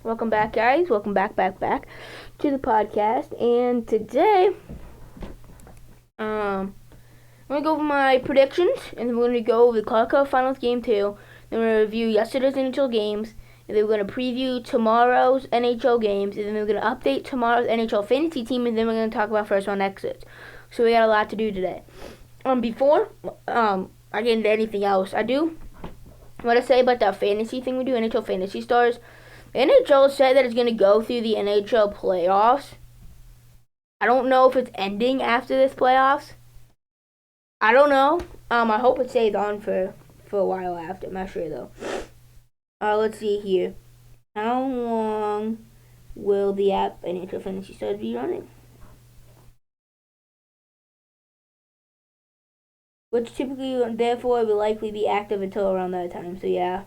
Welcome back, guys. Welcome back to the podcast. And today, I'm gonna go over my predictions, and then we're gonna go over the Clark Cup Finals Game 2. Then we're gonna review yesterday's NHL games, and then we're gonna preview tomorrow's NHL games, and then we're gonna update tomorrow's NHL fantasy team, and then we're gonna talk about first round exits. So we got a lot to do today. Before I get into anything else, I do want to say about the fantasy thing we do, NHL Fantasy Stars. The NHL said that it's going to go through the NHL playoffs. I don't know if it's ending after this playoffs. I don't know. I hope it stays on for a while after. I'm not sure though. Let's see here. How long will the app NHL Fantasy Stars be running? Which typically, therefore, will likely be active until around that time. So yeah.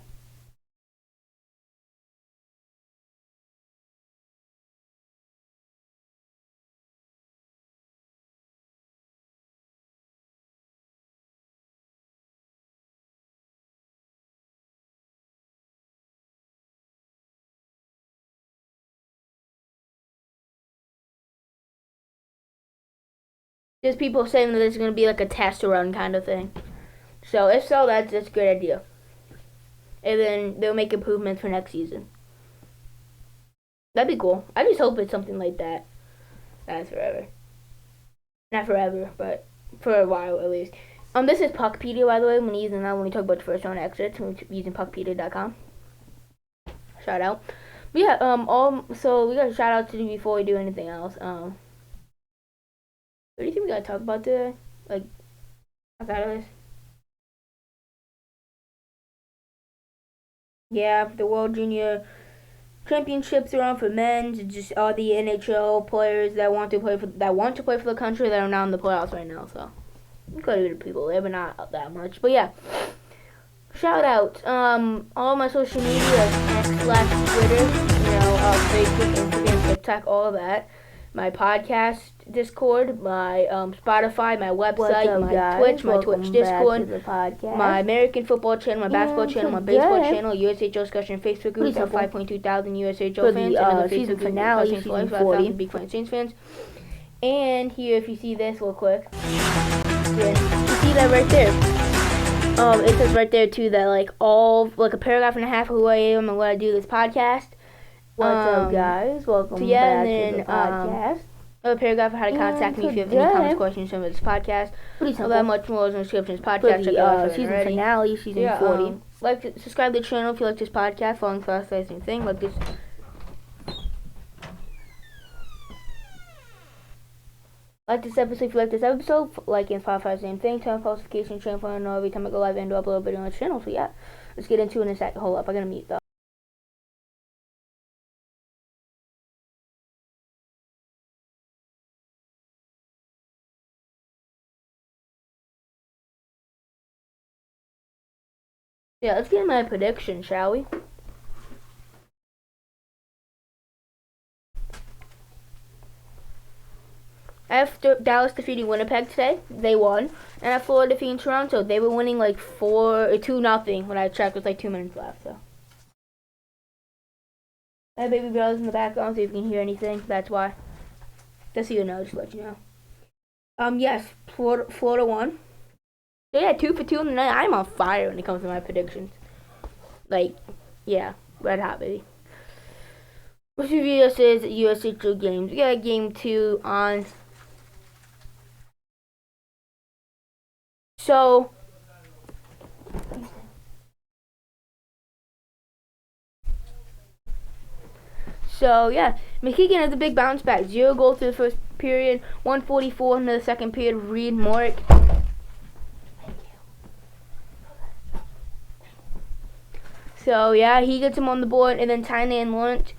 There's people saying that it's going to be like a test run kind of thing. So if so, that's a good idea. And then they'll make improvements for next season. That'd be cool. I just hope it's something like that. That's forever. Not forever, but for a while at least. This is Puckpedia, by the way. When we talk about the first round exits, we're using puckpedia.com. Shout out. But yeah, so we got a shout out to do before we do anything else. What do you think we gotta talk about today? Like, outside of this? Yeah, the World Junior Championships are on for men's. It's just all the NHL players that want to play for the country that are not in the playoffs right now. So, quite a bit of people there, but not that much. But yeah, shout out. All my social media, X/Twitter, Facebook, Instagram, TikTok, all of that. My podcast Discord, my Spotify, my website, my Twitch, my Twitch Discord, my American football channel, my basketball channel, my baseball channel, USHL discussion Facebook group, got 5.2 thousand USHL fans, another Facebook finale, season 40, big fan Saints fans. And here, if you see this real quick, you see that right there. It says right there too that like a paragraph and a half of who I am and what I do this podcast. What's up, guys? Welcome back to the podcast. A paragraph of how to contact me if you have any comments, questions about this podcast. About much more in the descriptions. Podcast for the season finale, season 40. Subscribe to the channel if you like this podcast. Following fast same thing. Like this episode if you like this episode. Like and follow same thing. Turn on notifications, channel for know every time I go live and upload a video on the channel. So yeah, let's get into it in a sec. Hold up, I gotta mute though. Yeah, let's get my prediction, shall we? After Dallas defeating Winnipeg today, they won. And after Florida defeating Toronto, they were winning like 2-0 when I checked with like 2 minutes left. So, my baby brother's in the background, so if you can hear anything, that's why. Just so you know, just to let you know. Yes, Florida won. So yeah, 2 for 2 in the night. I'm on fire when it comes to my predictions. Like, yeah, red hot, baby. Let's review this is USHL games. We got game 2 on. So yeah, McKeegan has a big bounce back. 0 goals through the first period, 144 in the second period. Reed Morick. So yeah, he gets him on the board, and then Tynan Lawrence,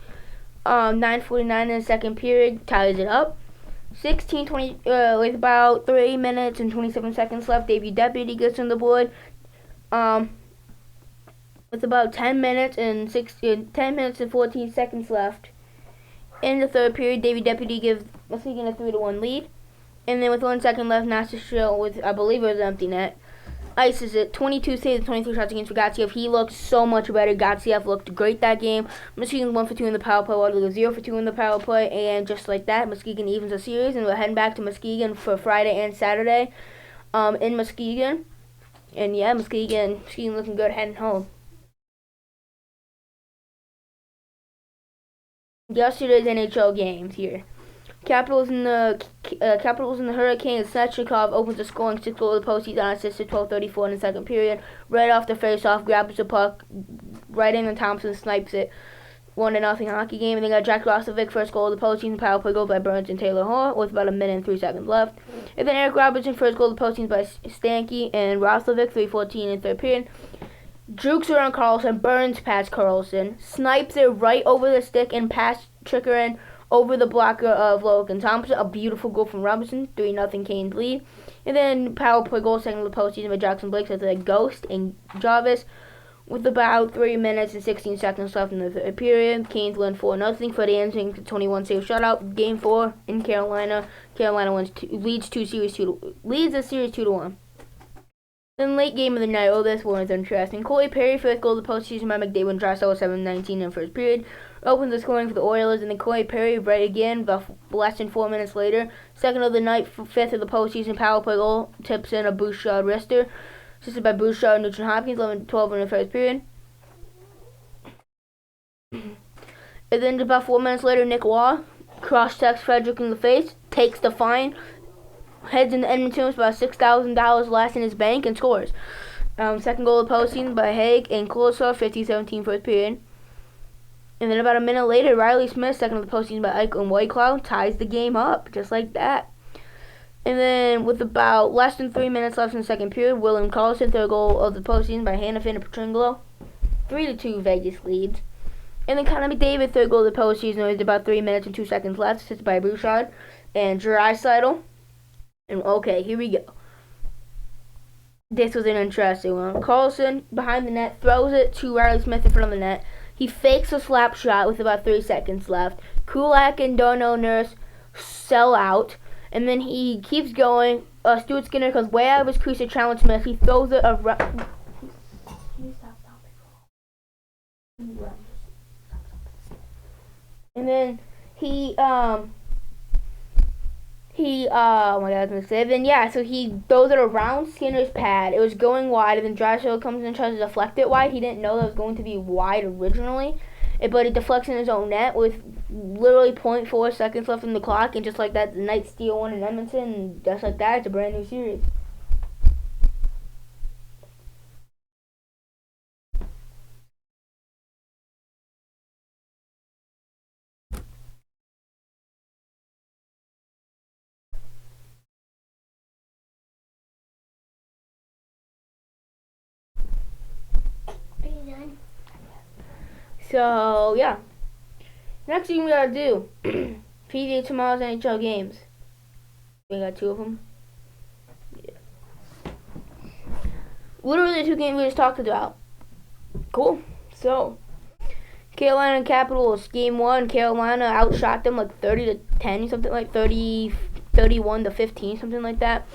9:49 in the second period, ties it up. 16-20 with about 3 minutes and 27 seconds left. Davey Deputy gets on the board. With about 10 minutes and 14 seconds left in the third period, Davey Deputy gives Muskegon a 3-1 lead. And then with 1 second left, Nasser Shill with, I believe it was an empty net, ices it. 22 saves, 23 shots against for Gatsiev. He looked so much better. Gatsiev looked great that game. Muskegon 1 for 2 in the power play, Waterloo 0 for 2 in the power play, and just like that, Muskegon evens the series, and we're heading back to Muskegon for Friday and Saturday in Muskegon. And yeah, Muskegon looking good heading home. Yesterday's NHL games here. Capitals in the Hurricanes. Svechnikov opens the scoring 6 goal of the postseason on assist at 12:34 in the second period. Right off the face-off, grabs the puck, right in, and Thompson snipes it. 1-0 hockey game. And they got Jack Roslovic first goal of the postseason. Power play goal by Burns and Taylor Hall with about a minute and 3 seconds left. And then Eric Robertson first goal of the postseason by Stanky and Roslovic 3:14 in the third period. Jukes around Carlson, Burns past Carlson, snipes it right over the stick and past Chikrin over the blocker of Logan Thompson. A beautiful goal from Robinson, 3-0 Canes lead. And then power play goal second of the postseason by Jackson Blake with a Ghost and Jarvis with about 3 minutes and 16 seconds left in the third period. Canes win 4-0 for the ending 21 save shutout. Game 4 in Carolina. Carolina leads the series 2-1. Then late game of the night, this one is interesting. Corey Perry first goal of the postseason by McDavid and Drysdale 7:19 in the first period. Opens the scoring for the Oilers, and then Corey Perry right again, about less than 4 minutes later. Second of the night, fifth of the postseason power play goal, tips in a Bouchard wrister. Assisted by Bouchard and Nugent Hopkins, 11-12 in the first period. And then about 4 minutes later, Nick Waugh cross-checks Frederick in the face, takes the fine, heads into Edmonton with about $6,000 less in his bank and scores. Second goal of the postseason by Haig and Kulosov, 50-17 first period. And then about a minute later, Riley Smith, second of the postseason by Eichel and Whitecloud, ties the game up, just like that. And then with about less than 3 minutes left in the second period, William Karlsson, third goal of the postseason by Hanifin and Petrangelo. 3-2 Vegas leads. And then Connor McDavid, third goal of the postseason, with about 3 minutes and 2 seconds left, assisted by Bouchard and Draisaitl. And okay, here we go. This was an interesting one. Carlson behind the net throws it to Riley Smith in front of the net. He fakes a slap shot with about 3 seconds left. Kulak and Darnell Nurse sell out, and then he keeps going. Stuart Skinner goes way out of his crease to challenge Smith. He throws it around. And then oh my god, I was gonna say. Then yeah, so he throws it around Skinner's pad. It was going wide, and then Drysdale comes in and tries to deflect it wide. He didn't know that it was going to be wide originally, but it deflects in his own net with literally 0.4 seconds left in the clock, and just like that, the Knights steal one in Edmonton, and just like that, it's a brand new series. So, yeah. Next thing we gotta do, preview tomorrow's NHL games. We got 2 of them. Yeah. Literally the 2 games we just talked about. Cool. So, Carolina Capitals, game 1, Carolina outshot them like 30-10, something like 31-15, something like that.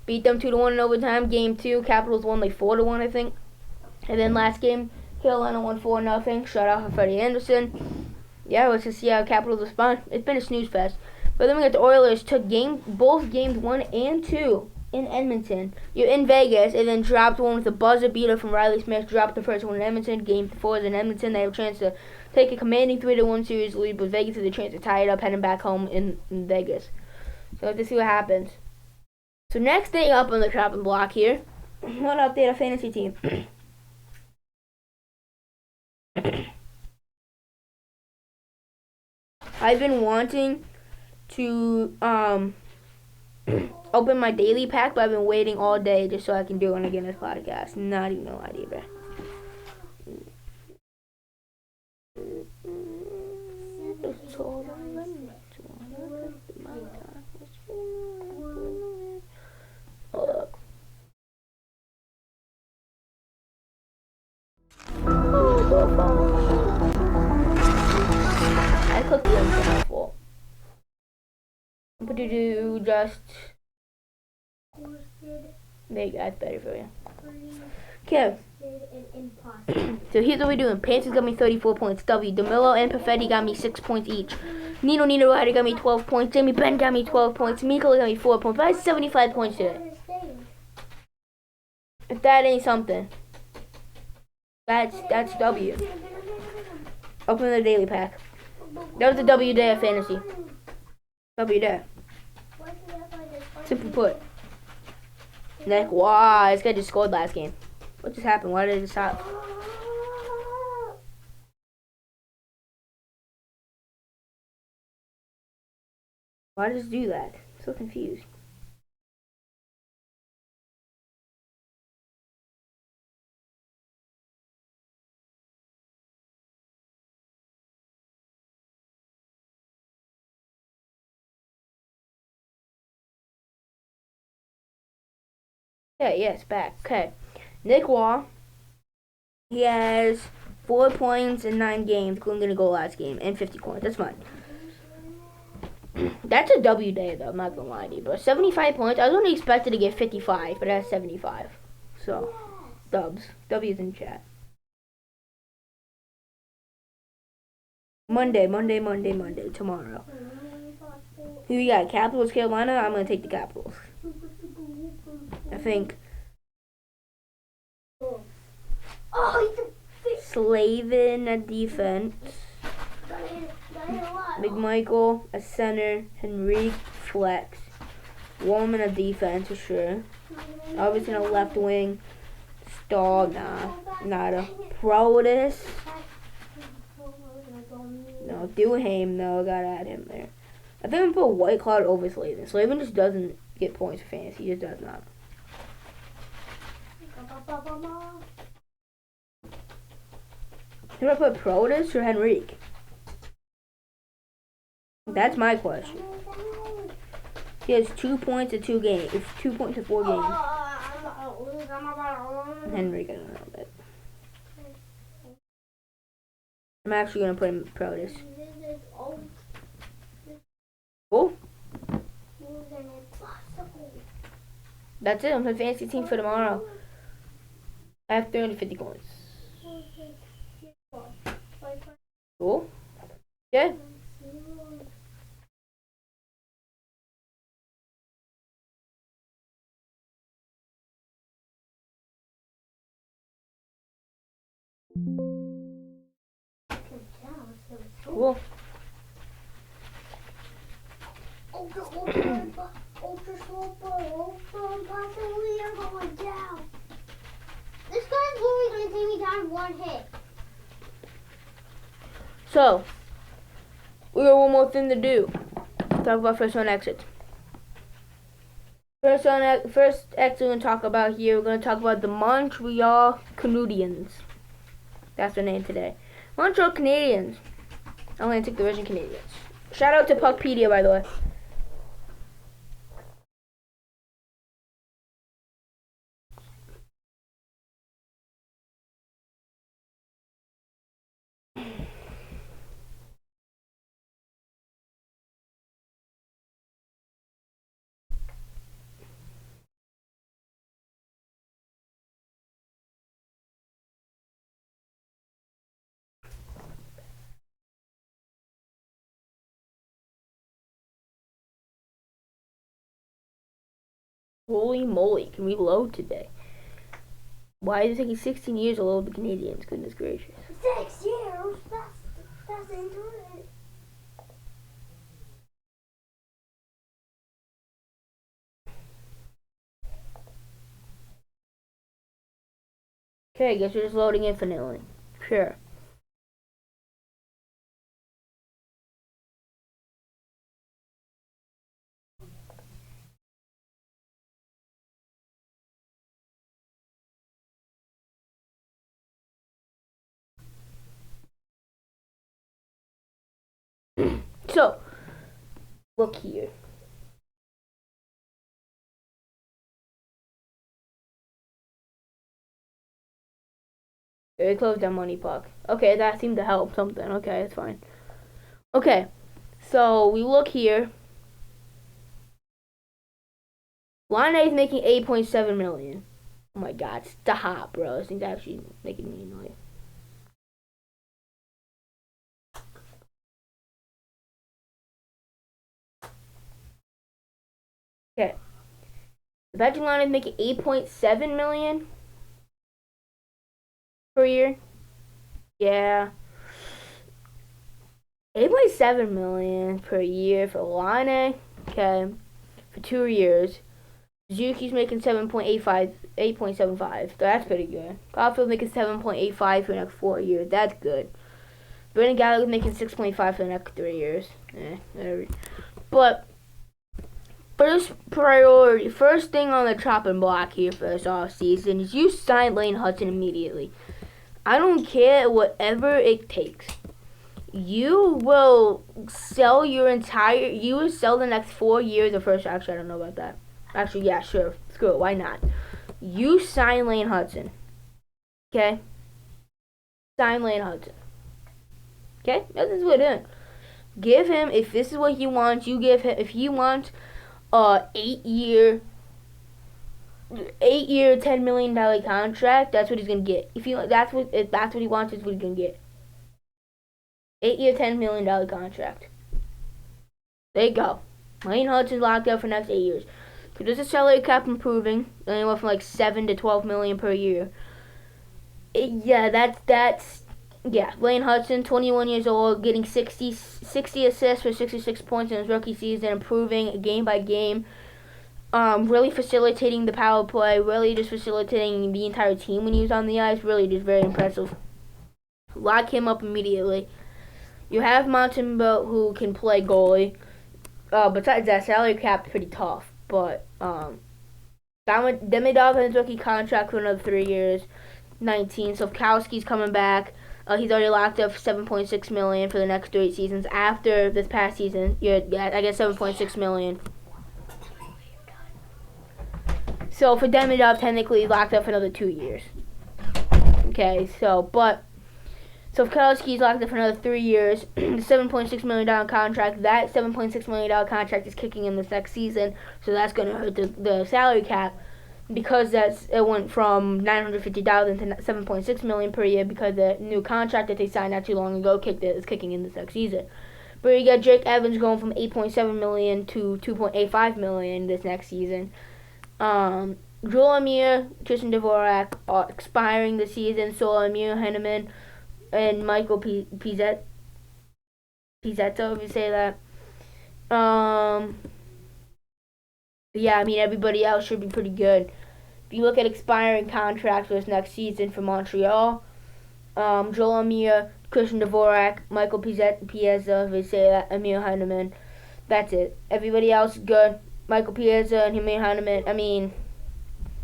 Beat them 2-1 in overtime. Game 2, Capitals won like 4-1, I think. And then last game, Carolina won 4-0. Shut off of Freddie Anderson. Yeah, let's just see how Capitals respond. It's been a snooze fest. But then we got the Oilers. Took both games 1 and 2 in Edmonton. You're in Vegas, and then dropped one with a buzzer beater from Riley Smith. Dropped the first one in Edmonton. Game 4 is in Edmonton. They have a chance to take a commanding 3-1 series lead, but Vegas has a chance to tie it up, heading back home in Vegas. So let's see what happens. So next thing up on the chopping block here, I want to update our fantasy team. I've been wanting to open my daily pack, but I've been waiting all day just so I can do it again this podcast. Not even no idea, bro. I cooked them for but to do just there you go, that's better for you. Okay. So here's what we're doing. Panthers got me 34 points. W. DeMillo and Perfetti got me 6 points each. Nino Ryder got me 12 points. Jamie Benn got me 12 points. Miko got me 4 points. But I had 75 points today. If that ain't something, that's W. Open the daily pack. That was a W day of fantasy. W day. Simply put. Nick, wow, this guy just scored last game. What just happened? Why did it stop? Why did it do that? I'm so confused. Okay, yes, back. Okay. Nick Wall, he has 4 points in 9 games, including the goal last game, and 50 points. That's fine. That's a W day, though. I'm not gonna lie to you, bro. 75 points. I was only expected to get 55, but that's 75. So, dubs. W's in chat. Monday, tomorrow. Who we got? Capitals, Carolina? I'm gonna take the Capitals. I think. Slavin at defense. McMichael a center. Henrique flex. Warman a defense for sure. Obviously a left wing. Stahl, nah. Nada. Protus. No. Duhame, no. Gotta add him there. I think I'm gonna put White Cloud over Slavin. Slavin just doesn't get points for fantasy. He just does not. Should I put Protus or Henrique? That's my question. He has 2 points in 2 games. It's 2 points in 4 games. Henrique, I don't know that. I'm actually gonna put him Protus. Cool. That's it. I'm playing fantasy team for tomorrow. I have 350 coins. Cool. Yeah. Cool. This guy's literally gonna take me down 1 hit. So, we got one more thing to do. Talk about first round exits. First exit we're gonna talk about here. We're gonna talk about the Montreal Canadiens. That's their name today. Montreal Canadiens. Atlantic Division Canadiens. Shout out to Puckpedia, by the way. Holy moly, can we load today? Why is it taking 16 years to load the Canadiens? Goodness gracious. 6 years? That's interesting. Okay, guess we're just loading infinitely. Sure. So, look here. Very close down money puck. Okay, that seemed to help something. Okay, it's fine. Okay, so we look here. Line A is making $8.7 million. Oh my god, stop, bro. This thing's actually making me annoyed. Okay. The Patrick Line is making $8.7 million per year. Yeah. $8.7 million per year for Line. Okay. For 2 years. Suzuki's making 7.85, 8.75. So that's pretty good. Caulfield's making 7.85 for the next 4 years. That's good. Brendan Gallagher's making 6.5 for the next 3 years. Whatever. But first priority, first thing on the chopping block here for this off season is you sign Lane Hudson immediately. I don't care whatever it takes. You will sell the next 4 years of first. Actually, I don't know about that. Actually, yeah, sure. Screw it. Why not? You sign Lane Hudson. Okay? Sign Lane Hudson. Okay? That's what it is. Give him, if this is what he wants, you give him, if he wants a 8-year, $10 million contract, that's what he's gonna get. If that's what he wants, is what he's gonna get. 8-year, $10 million contract. There you go. Lane Hudson's locked up for the next 8 years. Because there's a salary cap improving, anywhere from like 7 to 12 million per year. Yeah, Lane Hudson, 21 years old, getting 60 assists for 66 points in his rookie season, improving game by game. Really facilitating the power play, really just facilitating the entire team when he was on the ice. Really just very impressive. Lock him up immediately. You have Montembeau who can play goalie. Besides that, salary cap's pretty tough. But Demidov has his rookie contract for another 3 years, 19. Sofkowski's coming back. He's already locked up $7.6 million for the next 3 seasons. After this past season, I guess $7.6 million. So for Demidov, technically, he's locked up for another 2 years. Okay, but Sofkowski's locked up for another 3 years. $7.6 million contract. That $7.6 million contract is kicking in this next season, so that's going to hurt the salary cap. Because it went from $950,000 to $7.6 million per year because the new contract that they signed not too long ago is kicking in this next season. But you got Jake Evans going from $8.7 million to $2.85 million this next season. Joel Embiid, Tristan Dvorak are expiring this season. So Emil Henneman and Michael Pizzetto, if you say that. Yeah, I mean everybody else should be pretty good. If you look at expiring contracts for this next season for Montreal, Joel Embiid, Christian Dvorak, Michael Piazza, if they say that, Emil Heineman. That's it. Everybody else good. Michael Piazza and Emil Heineman. I mean,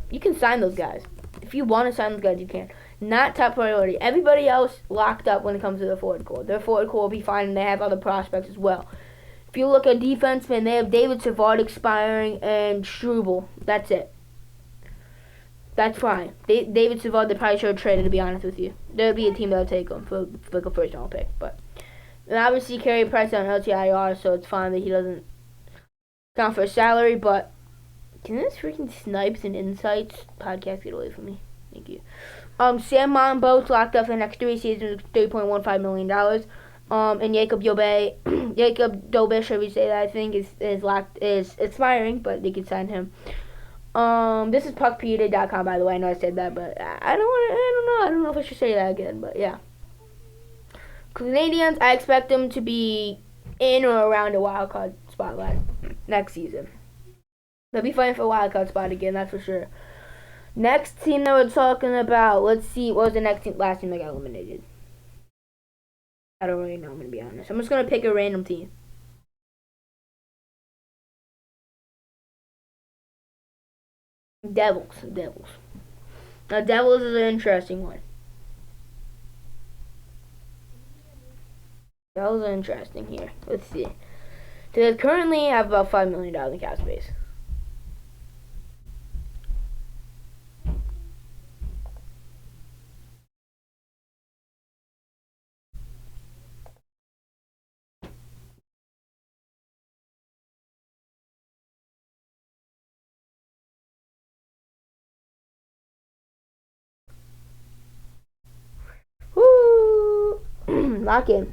you can sign those guys. If you want to sign those guys, you can. Not top priority. Everybody else locked up when it comes to the forward core. Their forward core will be fine, and they have other prospects as well. If you look at defensemen, they have David Savard expiring and Struble. That's it. That's fine. David Savard, they probably should have traded, to be honest with you. There would be a team that would take him for like a first round pick. But and obviously, Carey Price on LTIR, so it's fine that he doesn't count for his salary. But can this freaking Snipes and Insights podcast get away from me? Thank you. Sam Monbo's locked up for the next 3 seasons, $3.15 million. And Jacob Dobish, if we say that, I think is expiring, but they can sign him. This is puckpeter.com, by the way. I know I said that, but I don't know if I should say that again, but yeah. Canadians, I expect them to be in or around a wild card spot next season. They'll be fighting for a wild card spot again, that's for sure. Next team that we're talking about, let's see, what was the last team that got eliminated? I don't really know, I'm gonna be honest. I'm just gonna pick a random team. Devils. Now, Devils is an interesting one. Devils are interesting here. Let's see. They currently have about $5 million in cap space. Lock in.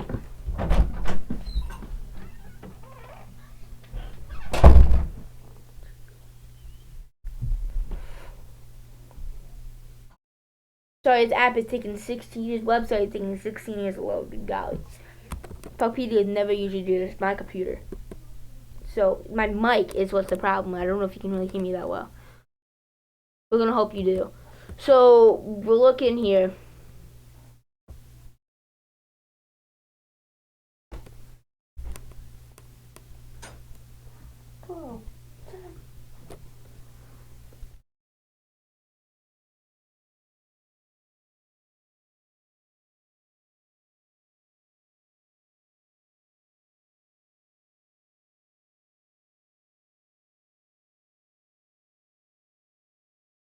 Sorry, his app is taking 16 years. Website is taking 16 years to load. Good golly. Talkpedia never usually do this. My computer. So my mic is what's the problem. I don't know if you can really hear me that well. We're gonna hope you do. So we're looking here. Oh.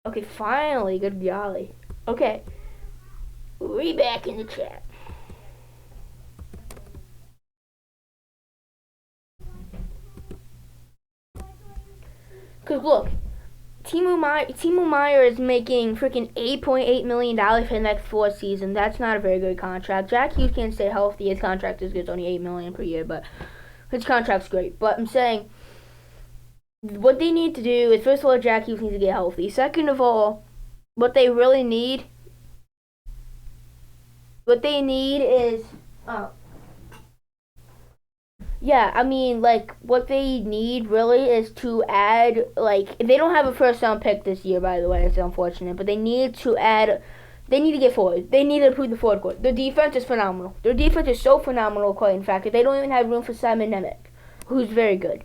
Okay, finally, good golly. Okay, we back in the chat. Cause look, Timo Meyer is making freaking $8.8 million for the next 4 seasons. That's not a very good contract. Jack Hughes can't stay healthy. His contract is good. It's only $8 million per year, but his contract's great. But I'm saying what they need to do is, first of all, Jack Hughes needs to get healthy. Second of all, what they really need, is, yeah, I mean, like, what they need really is to add, like, they don't have a first round pick this year, by the way. It's unfortunate, but they need to get forward. They need to improve the forward court. Their defense is phenomenal. Their defense is so phenomenal, quite in fact, that they don't even have room for Simon Nemec, who's very good.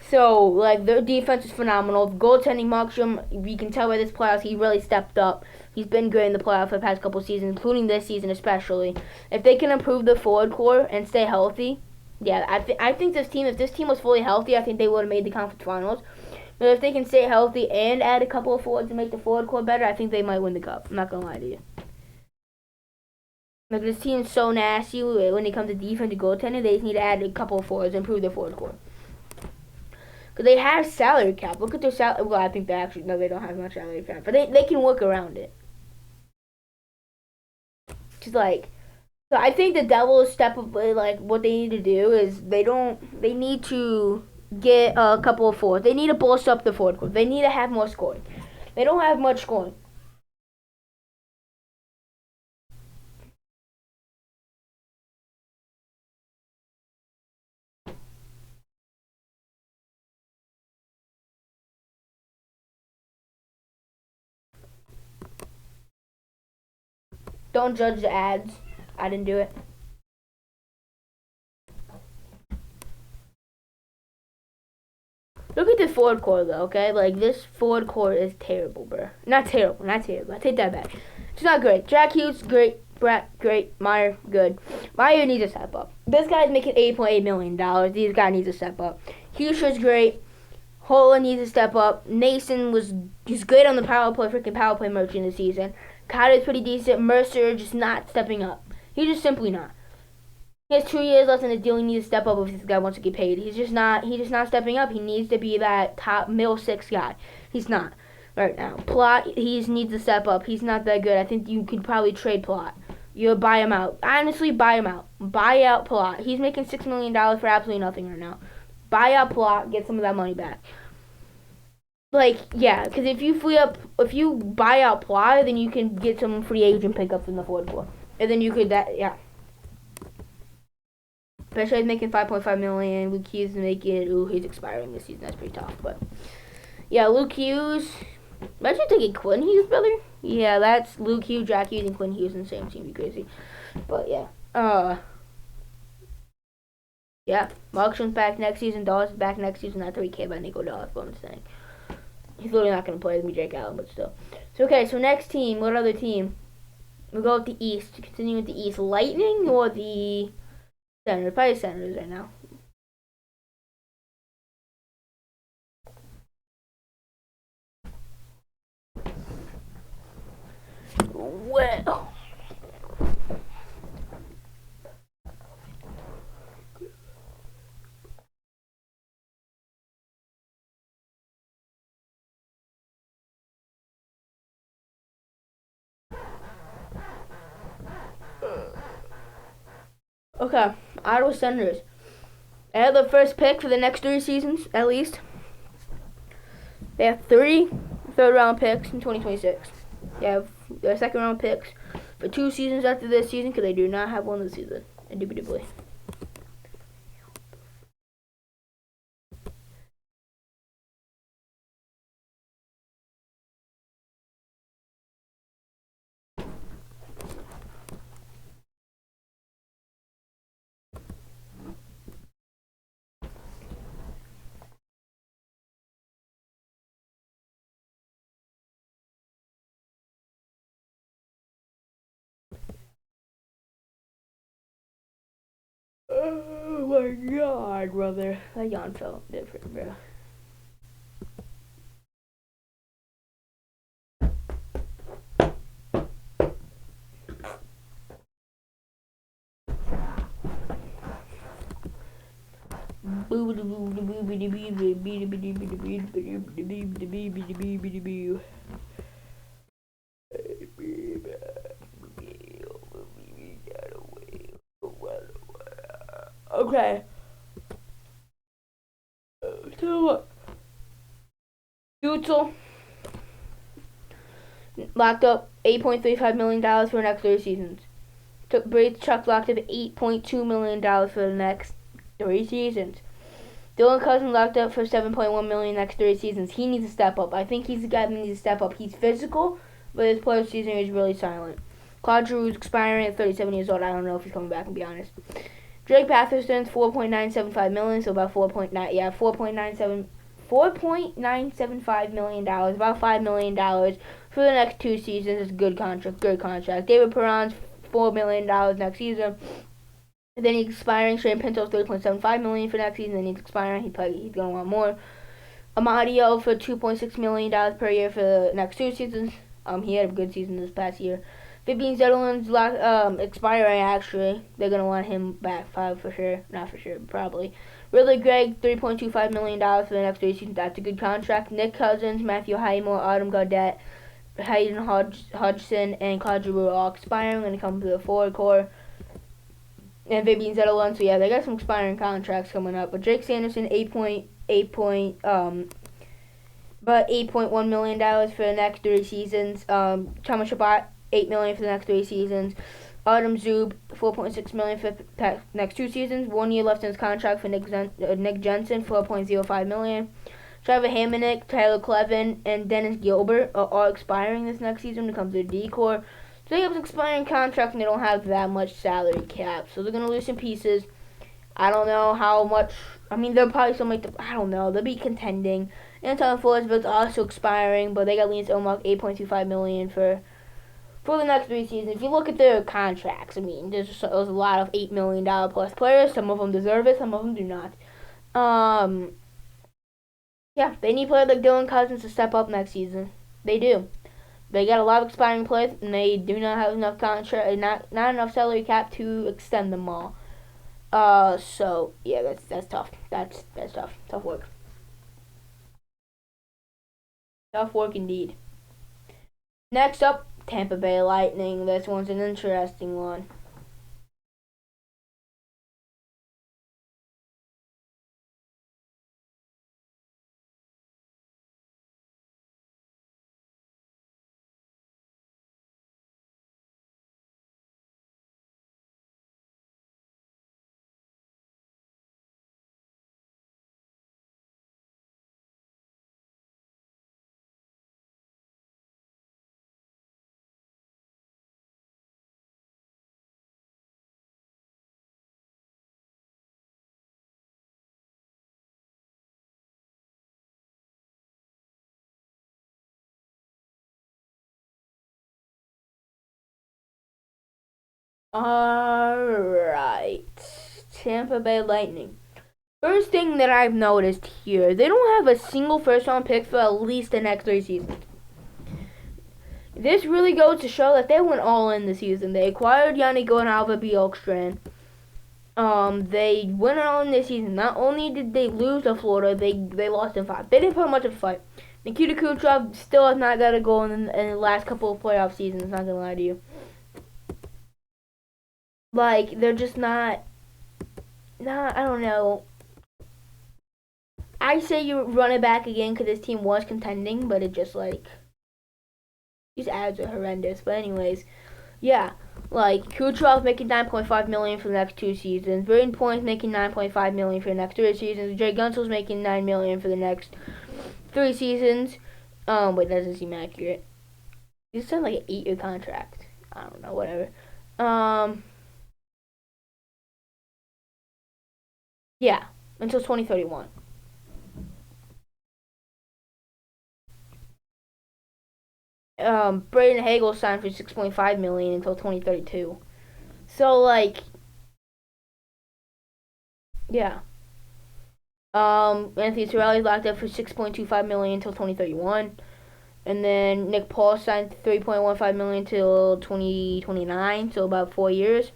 So, like, their defense is phenomenal. Goaltending, Markstrom, we can tell by this playoffs, he really stepped up. He's been good in the playoffs for the past couple seasons, including this season especially. If they can improve the forward core and stay healthy, yeah, I think if this team was fully healthy, I think they would have made the conference finals. But if they can stay healthy and add a couple of forwards to make the forward core better, I think they might win the cup. I'm not gonna lie to you. Like, this team's so nasty when it comes to defense and goaltending. They just need to add a couple of forwards and improve their forward core. Because they have salary cap. Look at their salary. Well, I think they actually, no, they don't have much salary cap. But they can work around it. Just like, so I think the Devils step up, like, what they need to do is they need to get a couple of forwards. They need to bolster up the forward core. They need to have more scoring. They don't have much scoring. Don't judge the ads. I didn't do it. Look at this forward core, though, okay? Like, this forward core is terrible, bro. Not terrible. I take that back. It's not great. Jack Hughes, great. Brett, great. Meyer, good. Meyer needs to step up. This guy's making $8.8 million. These guys need to step up. Hughes great. Holland needs to step up. Nason he's good on the freaking power play merchant this season. Cotter's pretty decent. Mercer just not stepping up. He's just simply not. He has 2 years left in the deal. He needs to step up if this guy wants to get paid. He's just not stepping up. He needs to be that top middle 6 guy. He's not right now. Plot, he needs to step up. He's not that good. I think you could probably trade Plot. You buy him out. Honestly, buy him out. Buy out Plot. He's making $6 million for absolutely nothing right now. Buy out Plot. Get some of that money back. Like, yeah, because if you buy out Plot, then you can get some free agent pickups in the forward core, and then you could yeah. Especially making $5.5 million. Luke Hughes he's expiring this season. That's pretty tough, but yeah, Luke Hughes. Imagine taking Quinn Hughes, brother. Yeah, that's Luke Hughes, Jack Hughes, and Quinn Hughes in the same team. Be crazy, but yeah. Yeah, Markstrom's back next season. Dawes is back next season. Not 3K by Nico Dawes, but I'm saying he's literally not going to play with me, Jake Allen, but still. So okay, so next team. What other team? We'll go with the East. Continue with the East. Lightning or the Senators? Probably Senators right now. Well. Okay, Ottawa Senators. They have the first pick for the next 3 seasons, at least. They have 3 third-round picks in 2026. They have their second-round picks for 2 seasons after this season because they do not have one this season, indubitably. Oh my god, brother. That yawn felt different, bro. Okay. So, Utah locked up $8.35 million for the next 3 seasons. Brady Chuck locked up $8.2 million for the next 3 seasons. Dylan Cousins locked up for $7.1 million next 3 seasons. He needs to step up. I think he's the guy that needs to step up. He's physical, but his playoff season is really silent. Claude Giroux is expiring at 37 years old. I don't know if he's coming back, to be honest. Drake Batherson's $4.975 million, so about $4.975 million, about $5 million for the next 2 seasons. It's a good contract. David Perron's $4 million next season. And then he's expiring. Shane Pinto's $3.75 million for next season. Then he's expiring. He's gonna want more. Amadio for $2.6 million per year for the next 2 seasons. He had a good season this past year. Fabian Zetterlund's expiring, actually. They're going to want him back, probably for sure. Not for sure, probably. Ridley Gregg, $3.25 million for the next 3 seasons. That's a good contract. Nick Cousins, Matthew Highmore, Autumn Gaudette, Hayden Hodgson, and Claude Giroux are all expiring when it comes to the forward core. And Fabian Zetterlund, so yeah, they got some expiring contracts coming up. But Jake Sanderson, about $8.1 million for the next 3 seasons. Thomas Chabot, $8 million for the next 3 seasons. Autumn Zub, $4.6 million for the next 2 seasons. 1 year left in his contract for Nick Jensen, $4.05 million. Trevor Hamonic, Tyler Clevin, and Dennis Gilbert are all expiring this next season when it comes to the D-Corps. So they have an expiring contract and they don't have that much salary cap. So they're going to lose some pieces. I don't know how much. I mean, they'll probably still make I don't know. They'll be contending. Anton Forsberg's also expiring, but they got Linus Ullmark, $8.25 million for the next 3 seasons. If you look at their contracts, I mean, there's a lot of $8 million plus players. Some of them deserve it, some of them do not. Yeah, they need players like Dylan Cousins to step up next season. They do. They got a lot of expiring players, and they do not have enough contract, not enough salary cap to extend them all. So yeah, that's tough. That's tough. Tough work. Tough work indeed. Next up, Tampa Bay Lightning. This one's an interesting one. Alright. Tampa Bay Lightning. First thing that I've noticed here, they don't have a single first round pick for at least the next 3 seasons. This really goes to show that they went all in this season. They acquired Yanni Gonalva Bjorkstrand. They went all in this season. Not only did they lose to Florida, they lost in 5. They didn't put much of a fight. Nikita Kucherov still has not got a goal in the last couple of playoff seasons, not gonna lie to you. Like, they're just not I don't know. I say you run it back again because this team was contending, but it just these ads are horrendous. But anyways, yeah, Kucherov making $9.5 million for the next 2 seasons. Braden Point's making $9.5 million for the next 3 seasons. Jay Gunsel's making $9 million for the next 3 seasons. Wait, that doesn't seem accurate. This sounds like an 8-year contract. I don't know, whatever. Yeah, until 2031. Braden Hagel signed for $6.5 million until 2032. So yeah. Anthony Cirelli's locked up for $6.25 million until 2031. And then Nick Paul signed $3.15 million until 2029, so about 4 years.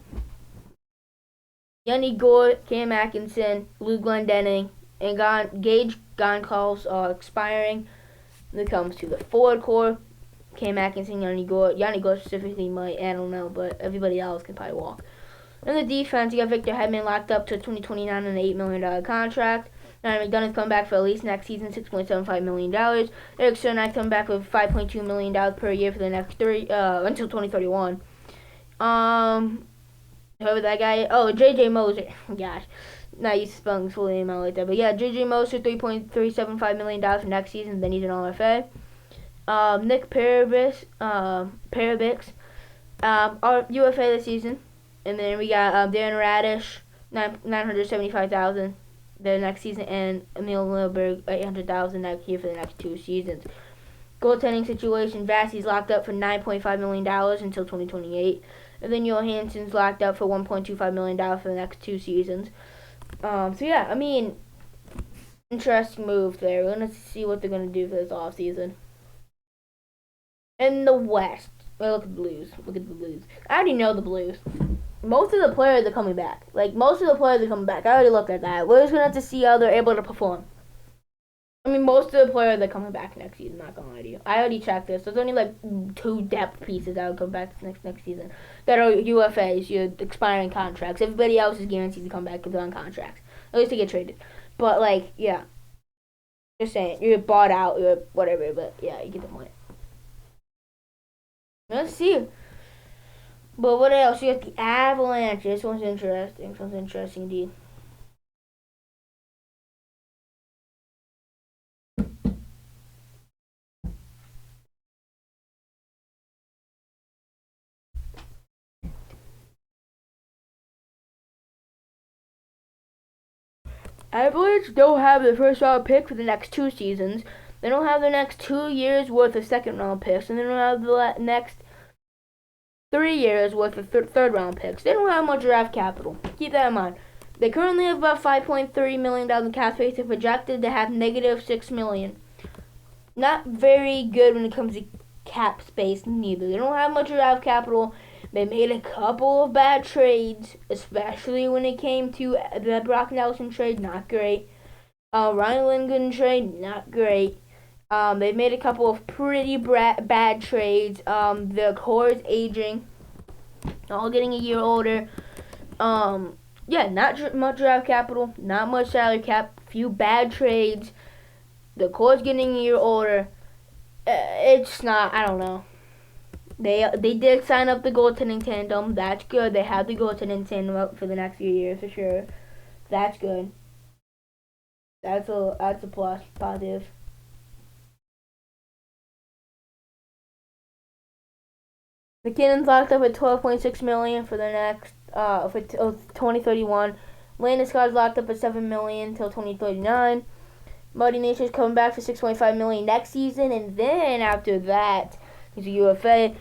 Yanni Gort, Cam Atkinson, Lou Glendening, and Gage Goncalves are expiring. When it comes to the forward core, Cam Atkinson, Yanni Gort specifically might, I don't know, but everybody else can probably walk. In the defense, you got Victor Hedman locked up to 2029 on an $8 million contract. Ryan McDonough's come back for at least next season, $6.75 million. Eric Cernak come back with $5.2 million per year for the next until 2031. Whoever that guy is. Oh, J.J. Moser. Gosh. Not used to spelling his full name out like that. But yeah, J.J. Moser, $3.375 million for next season. Then he's an RFA. Nick Parabix, our UFA this season. And then we got Darren Radish, $975,000 the next season, and Emil Lindbergh, $800,000 next year for the next 2 seasons. Goaltending situation: Vassey's locked up for $9.5 million until 2028, and then Johansson's locked up for $1.25 million for the next 2 seasons. So yeah, I mean, interesting move there. We're gonna see what they're gonna do for this off season. In the West, look at the Blues. I already know the Blues. Most of the players are coming back. I already looked at that. We're just going to have to see how they're able to perform. I mean, most of the players are coming back next season, not going to lie to you. I already checked this. There's only 2 depth pieces that will come back next season that are UFAs, your expiring contracts. Everybody else is guaranteed to come back because they're on contracts. At least they get traded. But, yeah. Just saying. You're bought out, you're whatever, but yeah, you get the point. Let's see. But what else? You got the Avalanche. This one's interesting. Indeed. Avalanche don't have the first round pick for the next 2 seasons. They don't have the next 2 years worth of second round picks, and they don't have the next 3 years worth of third round picks. They don't have much draft capital. Keep that in mind. They currently have about $5.3 million in cap space. They're projected to have negative $6 million. Not very good when it comes to cap space neither. They don't have much draft capital. They made a couple of bad trades, especially when it came to the Brock Nelson trade. Not great. Ryan Lindgren trade. Not great. They made a couple of pretty bad trades. The core is aging, all getting a year older. Yeah, not much draft capital, not much salary cap, few bad trades. The core's getting a year older. It's not. I don't know. They did sign up the goaltending tandem. That's good. They have the goaltending tandem up for the next few years for sure. That's good. That's a plus, positive. McKinnon's locked up at $12.6 million for the next for 2031. Landeskog's locked up at $7 million until 2039. Marty Nature's coming back for $6.5 million next season, and then after that, he's a UFA.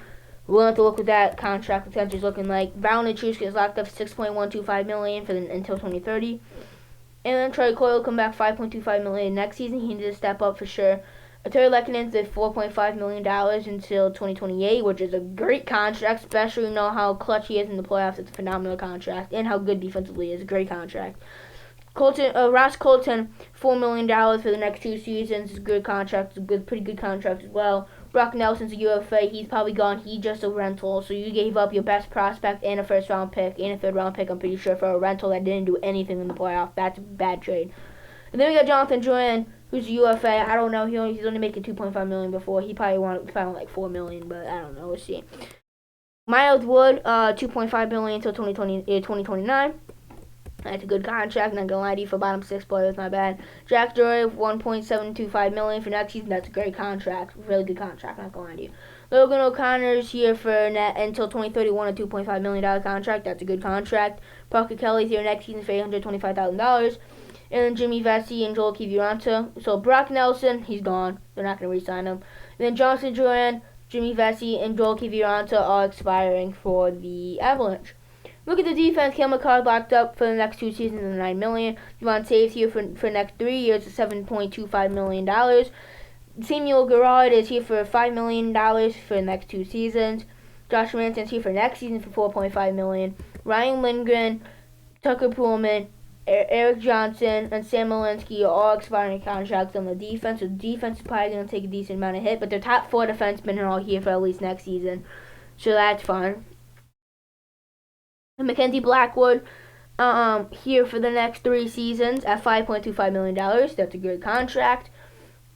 We'll have to look what that contract potential is looking like. Val Nichushkin is locked up for $6.125 million until 2030. And then Troy Coyle will come back $5.25 million next season. He needs to step up for sure. Terry Lekkonen's at $4.5 million until 2028, which is a great contract, especially when you know how clutch he is in the playoffs. It's a phenomenal contract, and how good defensively he is. A great contract. Ross Colton, $4 million for the next 2 seasons. It's a good contract. It's a pretty good contract as well. Brock Nelson's a UFA. He's probably gone. He's just a rental. So you gave up your best prospect and a first-round pick and a third-round pick, I'm pretty sure, for a rental that didn't do anything in the playoffs. That's a bad trade. And then we got Jonathan Drouin, who's a UFA. I don't know. He's only making $2.5 million before. He probably wanted like $4 million, but I don't know. We'll see. Miles Wood, $2.5 million until 2029. That's a good contract. Not gonna lie to you, for bottom six players, not bad. Jack Drury, $1.725 million for next season. That's a great contract, really good contract. Not gonna lie to you. Logan O'Connor's here for net until 2031, a $2.5 million contract. That's a good contract. Parker Kelly's here next season for $825,000. And then Jimmy Vesey and Joel Kiviranta. So Brock Nelson, he's gone. They're not gonna re-sign him. And then Jonathan Drouin, Jimmy Vesey, and Joel Kiviranta are expiring for the Avalanche. Look at the defense. Cale Makar locked up for the next 2 seasons at $9 million. Devon Taves here for the next 3 years at $7.25 million. Samuel Girard is here for $5 million for the next 2 seasons. Josh Manson's here for next season for $4.5 million. Ryan Lindgren, Tucker Pullman, Eric Johnson, and Sam Malinsky are all expiring contracts on the defense. So the defense is probably going to take a decent amount of hit, but their top 4 defensemen are all here for at least next season. So that's fun. Mackenzie Blackwood, here for the next 3 seasons at $5.25 million. That's a good contract.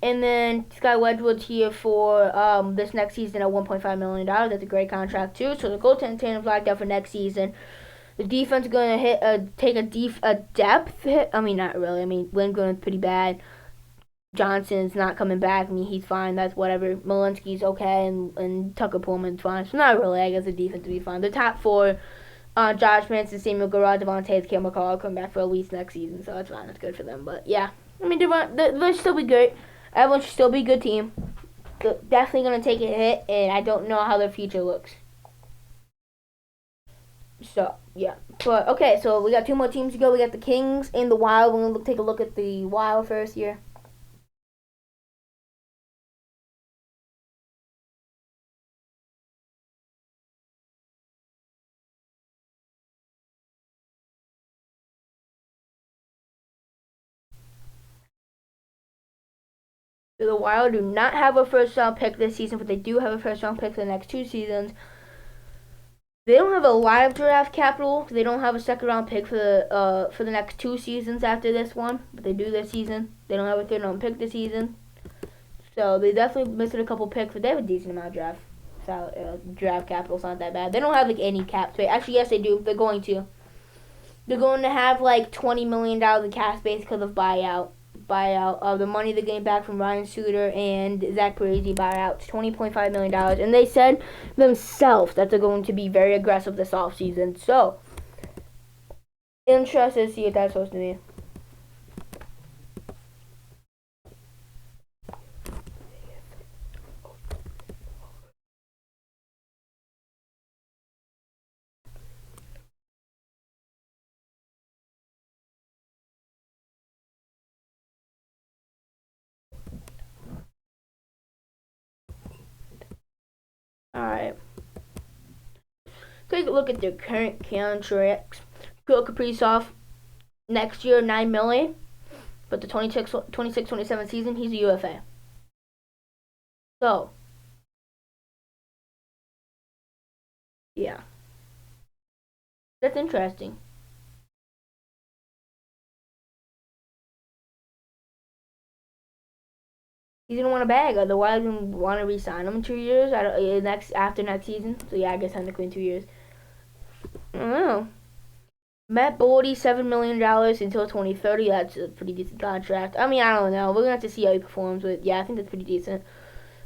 And then Sky Wedgwood's here for this next season at $1.5 million. That's a great contract too. So the goaltending tandem's locked up for next season. The defense is going to take a depth hit. I mean, not really. I mean, Lindgren's pretty bad. Johnson's not coming back. I mean, he's fine. That's whatever. Malinsky's okay, and Tucker Pullman's fine. So not really. I guess the defense will be fine. The top 4. Josh Manson, Samuel Girard, Devon Taves, Cale Makar will come back for at least next season, so that's fine. That's good for them. But yeah, I mean, they'll still be great. Everyone should still be a good team. They're definitely going to take a hit, and I don't know how their future looks. So yeah, but okay. So we got 2 more teams to go. We got the Kings and the Wild. We're gonna take a look at the Wild first here. The Wild do not have a first-round pick this season, but they do have a first-round pick for the next 2 seasons. They don't have a live draft capital. They don't have a second-round pick for the next 2 seasons after this one, but they do this season. They don't have a third-round pick this season, so they definitely missed a couple picks, but they have a decent amount of draft. So draft capital's not that bad. They don't have like any cap space. Actually, yes, they do. They're going to. They're going to have like $20 million in cap space because of buyout of the money they're getting back from Ryan Suter and Zach Parise buyouts, $20.5 million. And they said themselves that they're going to be very aggressive this offseason. So, interested to see what that's supposed to mean. Alright. Take a look at their current contracts. Kirill Kaprizov, next year, $9 million. But the 26-27 season, he's a UFA. So, yeah. That's interesting. He's gonna want a bag. Otherwise, we want to re-sign him in 2 years. After next season. So yeah, I guess technically in 2 years. I don't know. Matt Boldy, $7 million until 2030. That's a pretty decent contract. I mean, I don't know. We're gonna have to see how he performs. But yeah, I think that's pretty decent.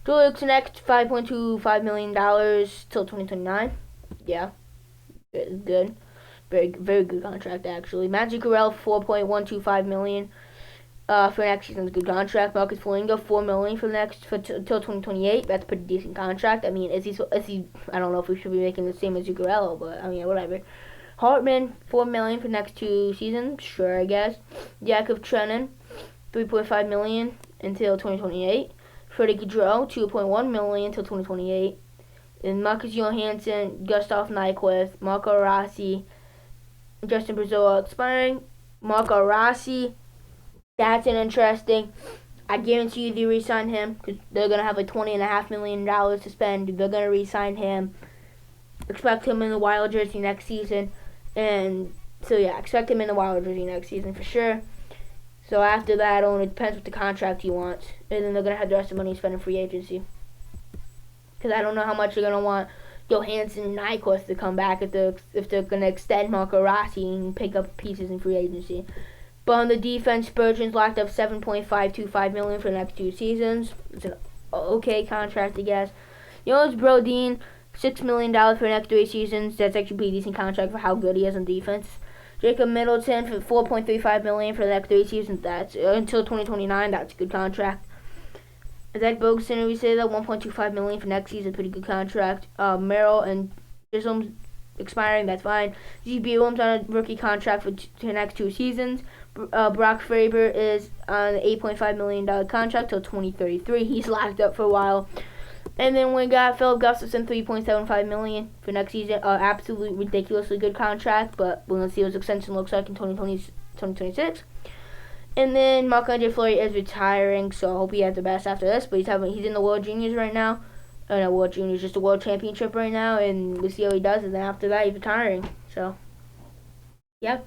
Joel Eriksson, $5.25 million till 2029. Yeah, good. Very good contract actually. Matt Zuccarello, $4.125 million. For next season's good contract. Marcus Foligno, $4 million till 2028. That's a pretty decent contract. I mean, is he? I don't know if we should be making the same as Zuccarello, but I mean, whatever. Hartman, $4 million for next 2 seasons. Sure, I guess. Yakov Trenin, $3.5 million until 2028. Freddie Gaudreau, $2.1 million until 2028. And Marcus Johansson, Gustav Nyquist, Marco Rossi, Justin Brazeau expiring. Marco Rossi. That's an interesting. I guarantee you they re-sign him because they're gonna have like $20.5 million to spend. They're gonna re-sign him. Expect him in the Wild jersey next season, and so yeah, expect him in the Wild jersey next season for sure. So after that, it depends what the contract he wants, and then they're gonna have the rest of the money spent in free agency. Because I don't know how much they're gonna want Johansson and Nyquist to come back if they're gonna extend Marco Rossi and pick up pieces in free agency. But on the defense, Spurgeon's locked up $7.525 million for the next 2 seasons. It's an okay contract, I guess. Jonas Brodin, $6 million for the next 3 seasons. That's actually a pretty decent contract for how good he is on defense. Jacob Middleton for $4.35 million for the next 3 seasons. That's until 2029. That's a good contract. Zach Boguson, we say that $1.25 million for next season, pretty good contract. Merrill and Chisholm's expiring. That's fine. Z.B. Williams on a rookie contract for the next 2 seasons. Brock Faber is on an $8.5 million contract till 2033. He's locked up for a while. And then we got Philip Gustafson, $3.75 million for next season. Absolutely ridiculously good contract, but we're gonna see what his extension looks like in 2026. And then Marc-Andre Fleury is retiring, so I hope he has the best after this. But he's in the World Juniors right now. Not World Juniors, just the World Championship right now, and we'll see how he does. And then after that, he's retiring. So, yeah.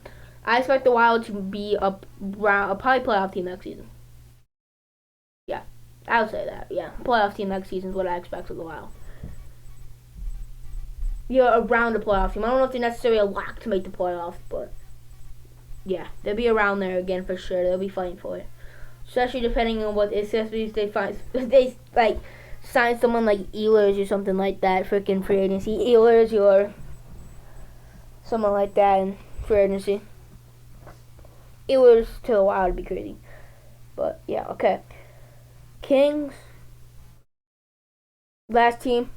I expect the Wild to be probably playoff team next season. Yeah, I'll say that. Yeah, playoff team next season is what I expect of the Wild. Yeah, around the playoff team. I don't know if they're necessarily a lock to make the playoffs, but yeah, they'll be around there again for sure. They'll be fighting for it, especially depending on what accessories they find. If they like sign someone like Ehlers or something like that, freaking free agency. Ehlers or someone like that in free agency. It was to the Wild would be crazy. But yeah, okay. Kings. Last team.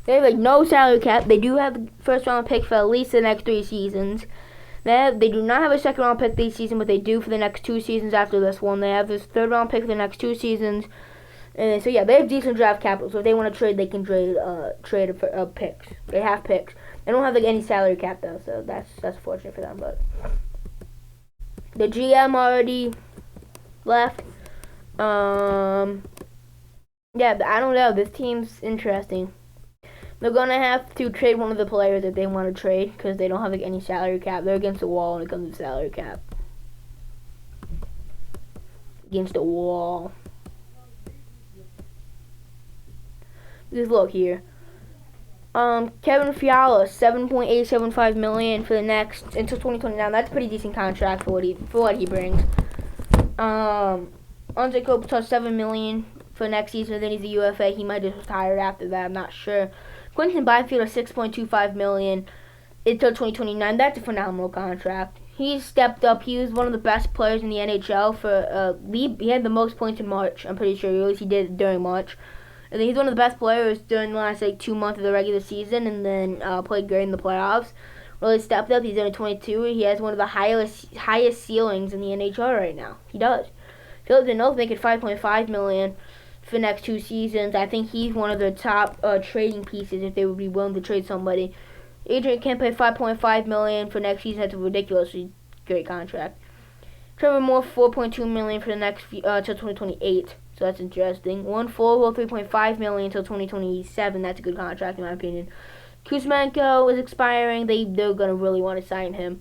They have like no salary cap. They do have the first round pick for at least the next 3 seasons. They do not have a second round pick this season, but they do for the next 2 seasons after this one. They have this third round pick for the next 2 seasons. And so yeah, they have decent draft capital. So if they want to trade, they can trade picks. They have picks. They don't have like any salary cap though, so that's fortunate for them. But the GM already left. Yeah, I don't know. This team's interesting. They're gonna have to trade one of the players if they want to trade because they don't have like any salary cap. They're against the wall when it comes to salary cap. Against the wall. Just look here. Kevin Fiala, $7.875 million for the next until 2029. That's a pretty decent contract for what he brings. Andre Kopitar, $7 million for next season. Then he's a UFA. He might just retire after that. I'm not sure. Quentin Byfield, $6.25 million until 2029. That's a phenomenal contract. He's stepped up. He was one of the best players in the NHL for he had the most points in March. I'm pretty sure, at least he did during March. And then he's one of the best players during the last 2 months of the regular season, and then played great in the playoffs. Really stepped up. He's only 22. He has one of the highest ceilings in the NHL right now. He does. Philip Danault making $5.5 million for the next 2 seasons. I think he's one of the top trading pieces if they would be willing to trade somebody. Adrian Kempe, $5.5 million for next season. That's a ridiculously great contract. Trevor Moore, $4.2 million for the next till 2028. So that's interesting. Warren Fogle, $3.5 million until 2027. That's a good contract in my opinion. Kuzmenko is expiring. They're gonna really want to sign him.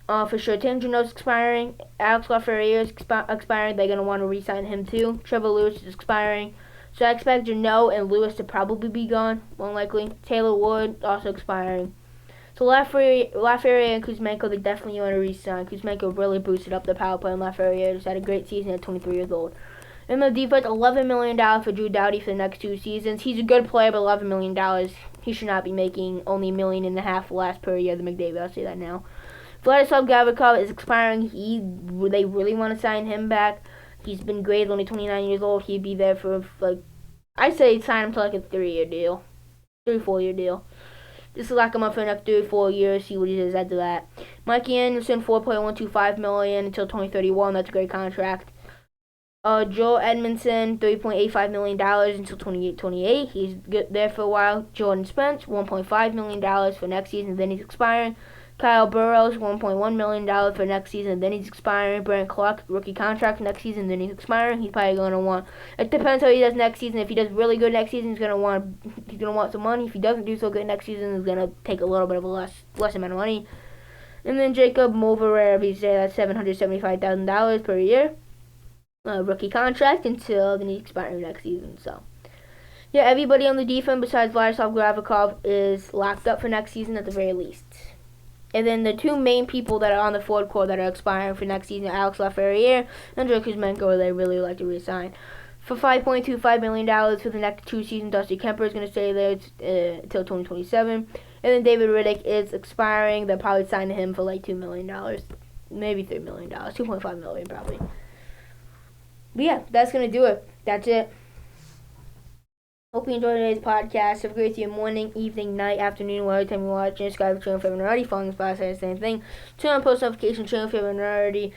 For sure. Tim Jeannot's expiring. Alex Lafreniere is expiring. They're gonna want to re-sign him too. Trevor Lewis is expiring. So I expect Jeannot and Lewis to probably be gone, more likely. Taylor Wood also expiring. So Lafreniere and Kuzmenko, they definitely want to re-sign. Kuzmenko really boosted up the power play, and Lafreniere just had a great season at 23 years old. In the defense, $11 million for Drew Doughty for the next 2 seasons. He's a good player, but $11 million, he should not be making only $1.5 million less per year than McDavid. I'll say that now. Vladislav Gavrikov is expiring. They really want to sign him back. He's been great, only 29 years old. He'd be there for, I say sign him to a 3-year deal. 3-4-year deal. Just lock him up for the next 3-4 years, see what he does after that. Mikey Anderson, $4.125 million until 2031. That's a great contract. Joel Edmondson, $3.85 million until 2028. He's good there for a while. Jordan Spence, $1.5 million for next season. Then he's expiring. Kyle Burrows, $1.1 million for next season. Then he's expiring. Brandon Clark, rookie contract next season. Then he's expiring. He's probably going to want. It depends how he does next season. If he does really good next season, he's going to want some money. If he doesn't do so good next season, he's going to take a little bit of a less amount of money. And then Jacob Moverare, that's $775,000 per year. Rookie contract until then he's expiring next season. So, yeah, everybody on the defense besides Vladislav Gravikov is locked up for next season at the very least. And then the two main people that are on the forward core that are expiring for next season, Alex Lafreniere and Andrei Kuzmenko, they really like to resign. For $5.25 million for the next 2 seasons, Dusty Kemper is going to stay there until 2027. And then David Riddick is expiring. They'll probably sign him for like $2 million, maybe $3 million, $2.5 million probably. But yeah, that's going to do it. That's it. Hope you enjoyed today's podcast. Have a great day, morning, evening, night, afternoon, whatever time you're watching. Subscribe to channel if you haven't already. Following us by the same thing. Turn on post notification channel if you haven't already.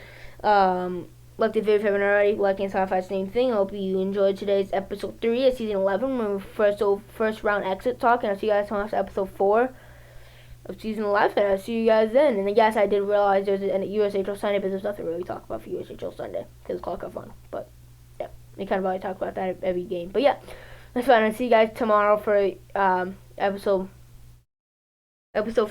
Like the video if you haven't already. Like and subscribe, same thing. I hope you enjoyed today's episode 3 of season 11. When we first round exit talk. And I'll see you guys tomorrow for episode 4 of season 11. I'll see you guys then. And yes, I did realize there's a USHL Sunday, but there's nothing really to talk about for USHL Sunday because it's called fun. But yeah, we kind of already talk about that every game. But yeah. That's fine. I'll see you guys tomorrow for episode 4.